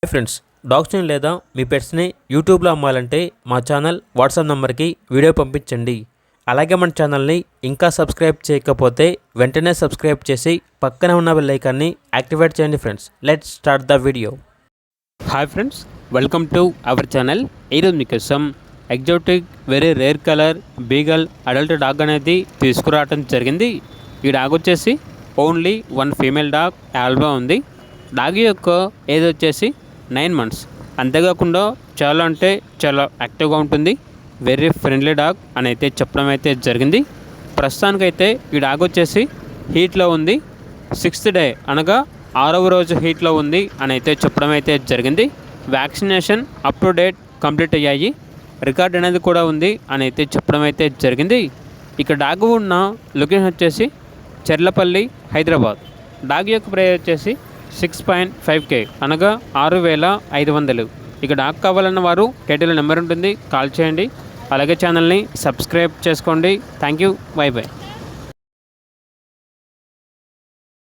Hi friends, డాగ్స్ని లేదా మీ పెట్స్ని యూట్యూబ్లో అమ్మాలంటే మా ఛానల్ వాట్సాప్ నెంబర్కి వీడియో పంపించండి. అలాగే మన ఛానల్ని ఇంకా సబ్స్క్రైబ్ చేయకపోతే వెంటనే సబ్స్క్రైబ్ చేసి పక్కనే ఉన్న బెల్ ఐకాన్ని యాక్టివేట్ చేయండి. Friends, let's start the video. Hi friends, welcome to our channel. ఈరోజు మీకోసం exotic very rare colour beagle adult dog అనేది తీసుకురావడం జరిగింది. ఈ డాగ్ వచ్చేసి only one female dog Alba ఉంది. డాగ్ యొక్క ఏజ్ వచ్చేసి 9 months. అంతేకాకుండా చాలా అంటే చాలా యాక్టివ్గా ఉంటుంది. వెరీ ఫ్రెండ్లీ డాగ్ అని అయితే చెప్పడం అయితే జరిగింది. ప్రస్తుతానికైతే ఈ డాగ్ వచ్చేసి హీట్లో ఉంది. 6th డే అనగా 6వ రోజు హీట్లో ఉంది అని అయితే చెప్పడం అయితే జరిగింది. Vaccination up to date complete అయ్యాయి. రికార్డ్ అనేది కూడా ఉంది అని అయితే చెప్పడం అయితే జరిగింది. ఇక డాగ్ ఉన్న లొకేషన్ వచ్చేసి చెర్లపల్లి, హైదరాబాద్. డాగ్ యొక్క ప్రైస్ వచ్చేసి 6.5K అనగా 6,500. ఇక డాగ్ కావాలన్న వారు టైటిల్ నెంబర్ ఉంటుంది, కాల్ చేయండి. అలాగే ఛానల్ని సబ్స్క్రైబ్ చేసుకోండి. Thank you, by by.